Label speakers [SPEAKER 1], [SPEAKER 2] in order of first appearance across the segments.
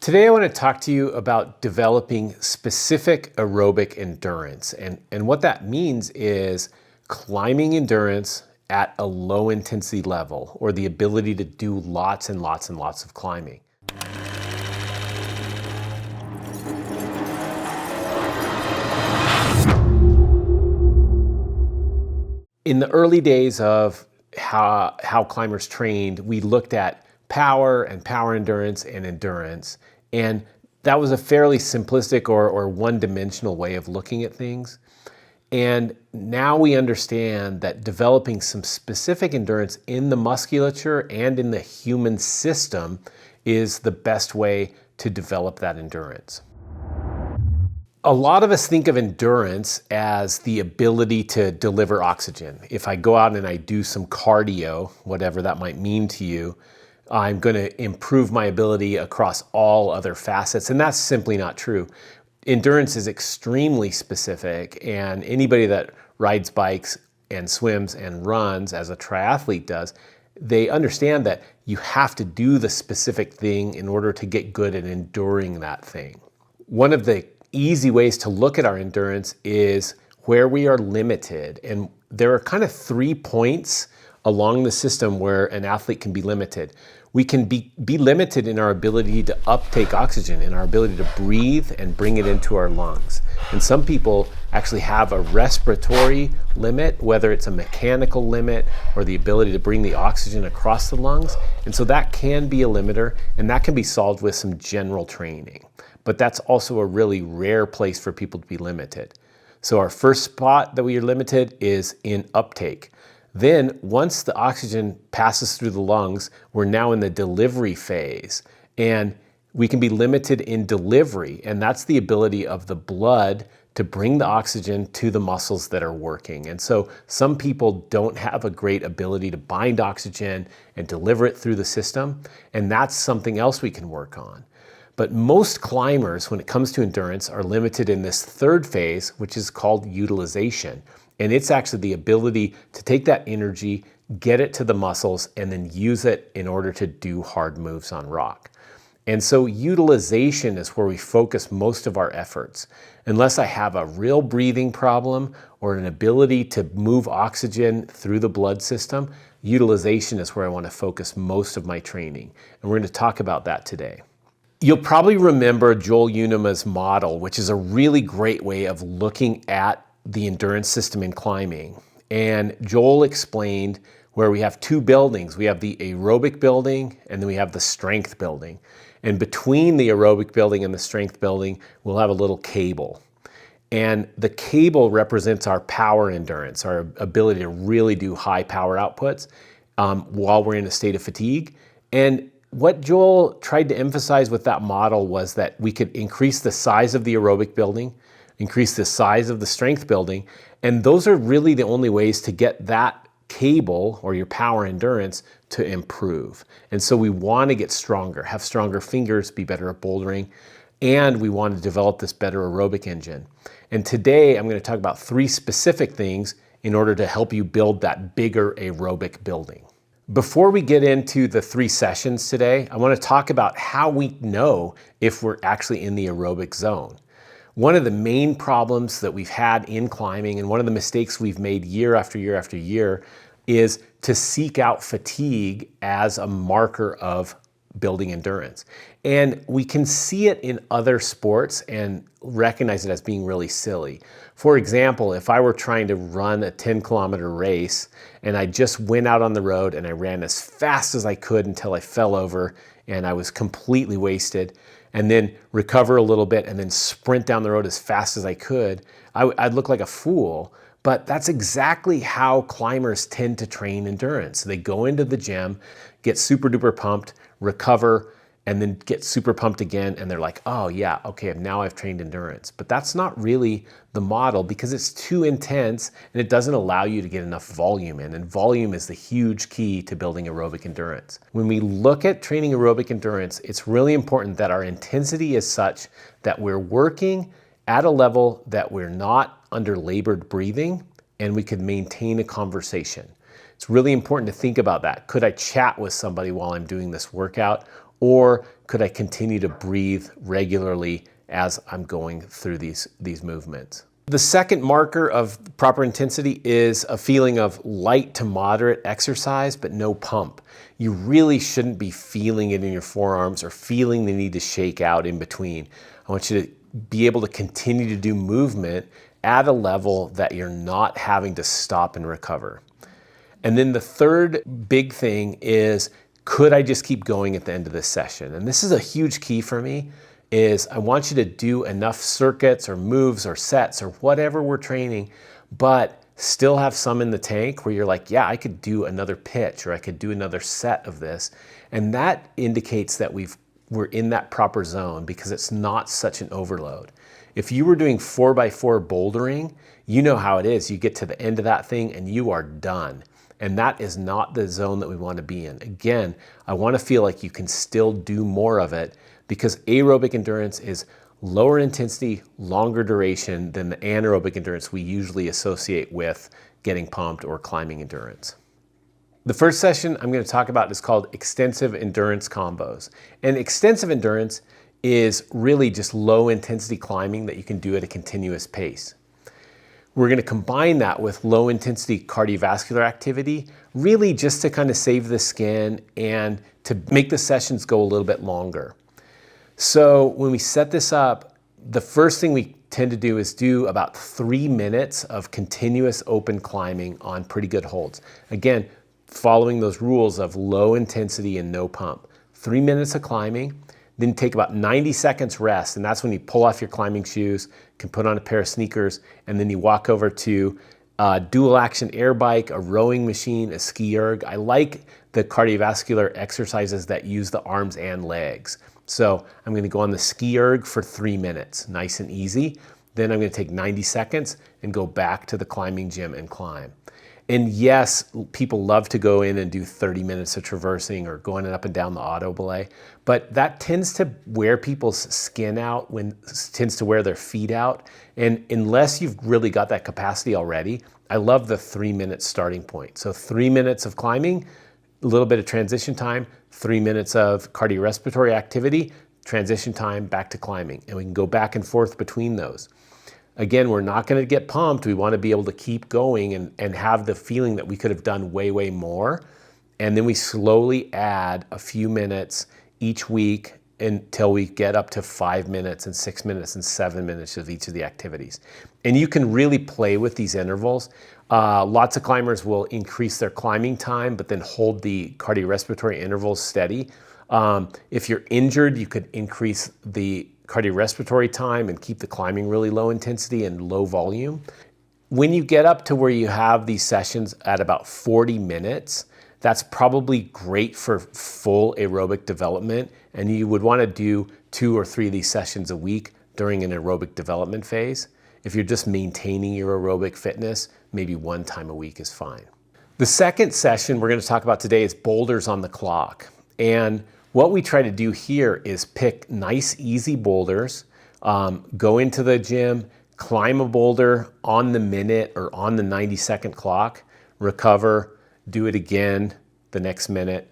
[SPEAKER 1] Today I want to talk to you about developing specific aerobic endurance. And what that means is climbing endurance at a low intensity level, or the ability to do lots and lots and lots of climbing. In the early days of how climbers trained, we looked at power and power endurance and endurance. And that was a fairly simplistic or one-dimensional way of looking at things. And now we understand that developing some specific endurance in the musculature and in the human system is the best way to develop that endurance. A lot of us think of endurance as the ability to deliver oxygen. If I go out and I do some cardio, whatever that might mean to you, I'm going to improve my ability across all other facets, and that's simply not true. Endurance is extremely specific, and anybody that rides bikes and swims and runs as a triathlete does, they understand that you have to do the specific thing in order to get good at enduring that thing. One of the easy ways to look at our endurance is where we are limited, and there are kind of 3 points along the system where an athlete can be limited. We can be limited in our ability to uptake oxygen, in our ability to breathe and bring it into our lungs. And some people actually have a respiratory limit, whether it's a mechanical limit or the ability to bring the oxygen across the lungs. And so that can be a limiter, and that can be solved with some general training. But that's also a really rare place for people to be limited. So our first spot that we are limited is in uptake. Then once the oxygen passes through the lungs, we're now in the delivery phase, and we can be limited in delivery, and that's the ability of the blood to bring the oxygen to the muscles that are working. And so some people don't have a great ability to bind oxygen and deliver it through the system, and that's something else we can work on. But most climbers, when it comes to endurance, are limited in this third phase, which is called utilization. And it's actually the ability to take that energy, get it to the muscles, and then use it in order to do hard moves on rock. And so utilization is where we focus most of our efforts. Unless I have a real breathing problem or an ability to move oxygen through the blood system, utilization is where I want to focus most of my training. And we're going to talk about that today. You'll probably remember Joel Unima's model, which is a really great way of looking at the endurance system in climbing. And Joel explained where we have 2 buildings. We have the aerobic building, and then we have the strength building. And between the aerobic building and the strength building, we'll have a little cable. And the cable represents our power endurance, our ability to really do high power outputs while we're in a state of fatigue. And what Joel tried to emphasize with that model was that we could increase the size of the aerobic building, increase the size of the strength building, and those are really the only ways to get that cable or your power endurance to improve. And so we want to get stronger, have stronger fingers, be better at bouldering, and we want to develop this better aerobic engine. And today I'm going to talk about 3 specific things in order to help you build that bigger aerobic building. Before we get into the 3 sessions today, I want to talk about how we know if we're actually in the aerobic zone. One of the main problems that we've had in climbing, and one of the mistakes we've made year after year after year, is to seek out fatigue as a marker of building endurance. And we can see it in other sports and recognize it as being really silly. For example, if I were trying to run a 10-kilometer race and I just went out on the road and I ran as fast as I could until I fell over and I was completely wasted, and then recover a little bit and then sprint down the road as fast as I could, I'd look like a fool. But that's exactly how climbers tend to train endurance. They go into the gym, get super duper pumped, recover, and then get super pumped again, and they're like, oh yeah, okay, now I've trained endurance. But that's not really the model because it's too intense and it doesn't allow you to get enough volume in, and volume is the huge key to building aerobic endurance. When we look at training aerobic endurance, it's really important that our intensity is such that we're working at a level that we're not under labored breathing and we could maintain a conversation. It's really important to think about that. Could I chat with somebody while I'm doing this workout? Or could I continue to breathe regularly as I'm going through these movements? The second marker of proper intensity is a feeling of light to moderate exercise, but no pump. You really shouldn't be feeling it in your forearms or feeling the need to shake out in between. I want you to be able to continue to do movement at a level that you're not having to stop and recover. And then the third big thing is, could I just keep going at the end of this session? And this is a huge key for me, is I want you to do enough circuits or moves or sets or whatever we're training, but still have some in the tank where you're like, yeah, I could do another pitch or I could do another set of this. And that indicates that we're in that proper zone because it's not such an overload. If you were doing 4x4 bouldering, you know how it is. You get to the end of that thing and you are done. And that is not the zone that we want to be in. Again, I want to feel like you can still do more of it, because aerobic endurance is lower intensity, longer duration than the anaerobic endurance we usually associate with getting pumped or climbing endurance. The first session I'm going to talk about is called extensive endurance combos. And extensive endurance is really just low intensity climbing that you can do at a continuous pace. We're going to combine that with low intensity cardiovascular activity, really just to kind of save the skin and to make the sessions go a little bit longer. So when we set this up, the first thing we tend to do is do about 3 minutes of continuous open climbing on pretty good holds. Again, following those rules of low intensity and no pump. 3 minutes of climbing, then take about 90 seconds rest, and that's when you pull off your climbing shoes, can put on a pair of sneakers, and then you walk over to a dual action air bike, a rowing machine, a ski erg. I like the cardiovascular exercises that use the arms and legs. So I'm going to go on the ski erg for 3 minutes, nice and easy. Then I'm going to take 90 seconds and go back to the climbing gym and climb. And yes, people love to go in and do 30 minutes of traversing or going up and down the auto belay, but that tends to wear people's skin out, tends to wear their feet out. And unless you've really got that capacity already, I love the 3 minute starting point. So 3 minutes of climbing, a little bit of transition time, 3 minutes of cardiorespiratory activity, transition time, back to climbing. And we can go back and forth between those. Again, we're not going to get pumped. We want to be able to keep going and have the feeling that we could have done way, way more. And then we slowly add a few minutes each week until we get up to 5 minutes and 6 minutes and 7 minutes of each of the activities. And you can really play with these intervals. Lots of climbers will increase their climbing time, but then hold the cardiorespiratory intervals steady. If you're injured, you could increase the cardiorespiratory time and keep the climbing really low intensity and low volume. When you get up to where you have these sessions at about 40 minutes, that's probably great for full aerobic development, and you would want to do 2 or 3 of these sessions a week during an aerobic development phase. If you're just maintaining your aerobic fitness, maybe 1 time a week is fine. The second session we're going to talk about today is boulders on the clock. And what we try to do here is pick nice, easy boulders, go into the gym, climb a boulder on the minute or on the 90-second clock, recover, do it again the next minute,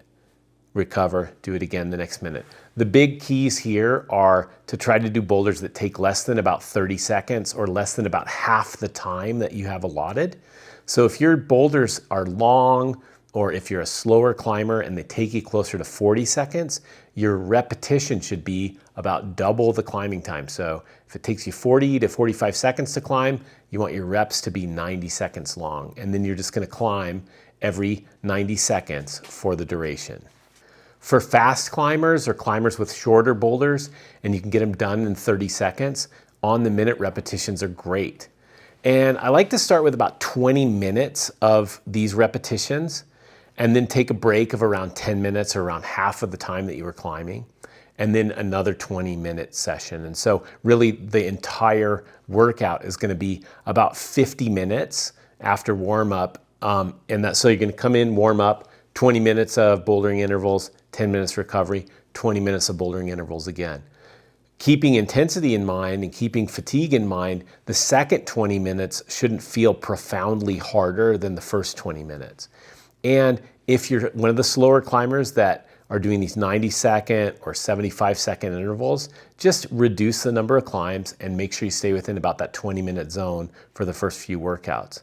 [SPEAKER 1] recover, do it again the next minute. The big keys here are to try to do boulders that take less than about 30 seconds or less than about half the time that you have allotted. So if your boulders are long, or if you're a slower climber and they take you closer to 40 seconds, your repetition should be about double the climbing time. So if it takes you 40 to 45 seconds to climb, you want your reps to be 90 seconds long. And then you're just going to climb every 90 seconds for the duration. For fast climbers or climbers with shorter boulders, and you can get them done in 30 seconds, on the minute repetitions are great. And I like to start with about 20 minutes of these repetitions, and then take a break of around 10 minutes or around half of the time that you were climbing, and then another 20-minute session. And so really the entire workout is going to be about 50 minutes after warm up. So you're going to come in, warm up, 20 minutes of bouldering intervals, 10 minutes recovery, 20 minutes of bouldering intervals again. Keeping intensity in mind and keeping fatigue in mind, the second 20 minutes shouldn't feel profoundly harder than the first 20 minutes. And if you're one of the slower climbers that are doing these 90-second or 75-second intervals, just reduce the number of climbs and make sure you stay within about that 20-minute zone for the first few workouts.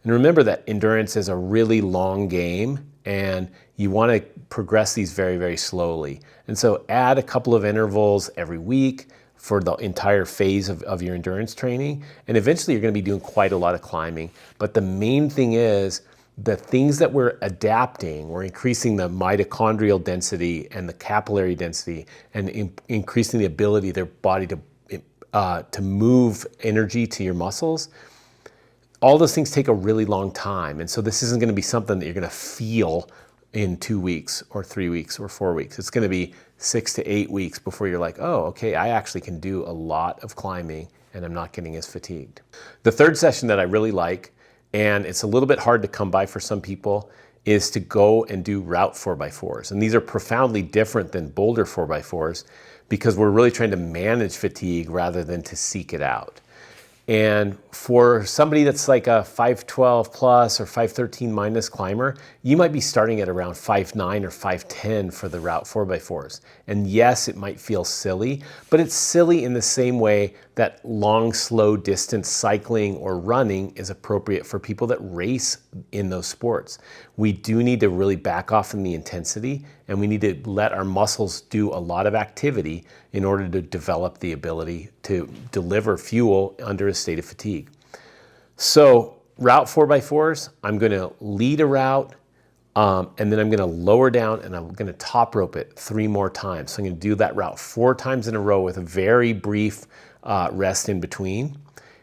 [SPEAKER 1] And remember that endurance is a really long game, and you want to progress these very, very slowly. And so add a couple of intervals every week for the entire phase of your endurance training. And eventually you're going to be doing quite a lot of climbing. But the main thing is the things that we're adapting, we're increasing the mitochondrial density and the capillary density and increasing the ability of their body to move energy to your muscles. All those things take a really long time. And so this isn't going to be something that you're going to feel in 2 weeks or 3 weeks or 4 weeks. It's going to be 6 to 8 weeks before you're like, oh, okay, I actually can do a lot of climbing and I'm not getting as fatigued. The third session that I really like, and it's a little bit hard to come by for some people, is to go and do route 4x4s. And these are profoundly different than boulder 4x4s because we're really trying to manage fatigue rather than to seek it out. And for somebody that's like a 512 plus or 513 minus climber, you might be starting at around 5'9 or 5'10 for the route 4x4s. And yes, it might feel silly, but it's silly in the same way that long, slow distance cycling or running is appropriate for people that race in those sports. We do need to really back off in the intensity, and we need to let our muscles do a lot of activity in order to develop the ability to deliver fuel under a state of fatigue. So route 4x4s, I'm going to lead a route, and then I'm going to lower down and I'm going to top rope it 3 more times. So I'm going to do that route 4 times in a row with a very brief rest in between.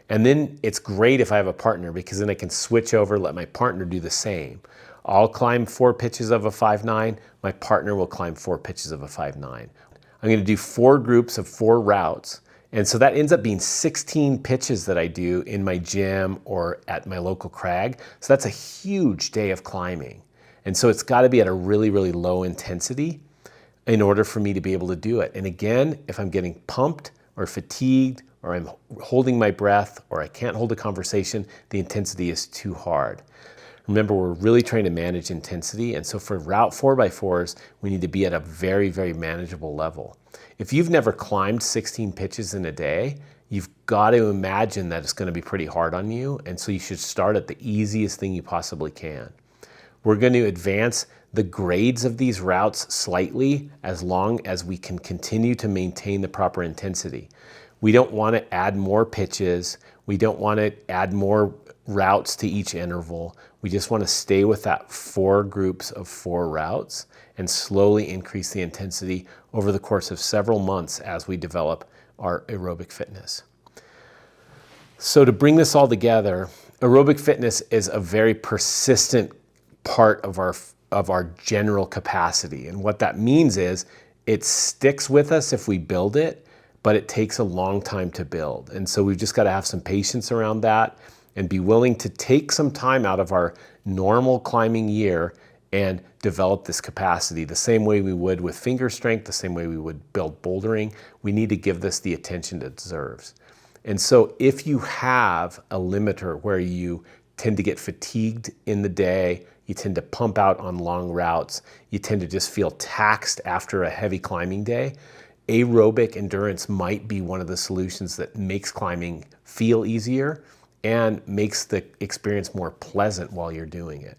[SPEAKER 1] And then it's great if I have a partner because then I can switch over, let my partner do the same. I'll climb 4 pitches of a 5'9", my partner will climb 4 pitches of a 5'9". I'm going to do 4 groups of 4 routes. And so that ends up being 16 pitches that I do in my gym or at my local crag. So that's a huge day of climbing. And so it's got to be at a really, really low intensity in order for me to be able to do it. And again, if I'm getting pumped or fatigued or I'm holding my breath or I can't hold a conversation, the intensity is too hard. Remember, we're really trying to manage intensity. And so for route 4x4s, we need to be at a very, very manageable level. If you've never climbed 16 pitches in a day, you've got to imagine that it's going to be pretty hard on you. And so you should start at the easiest thing you possibly can. We're going to advance the grades of these routes slightly as long as we can continue to maintain the proper intensity. We don't want to add more pitches. We don't want to add more routes to each interval. We just want to stay with that 4 groups of 4 routes and slowly increase the intensity over the course of several months as we develop our aerobic fitness. So to bring this all together, aerobic fitness is a very persistent part of our general capacity. And what that means is it sticks with us if we build it, but it takes a long time to build. And so we've just got to have some patience around that and be willing to take some time out of our normal climbing year and develop this capacity the same way we would with finger strength, the same way we would build bouldering. We need to give this the attention it deserves. And so if you have a limiter where you tend to get fatigued in the day, you tend to pump out on long routes, you tend to just feel taxed after a heavy climbing day, aerobic endurance might be one of the solutions that makes climbing feel easier and makes the experience more pleasant while you're doing it.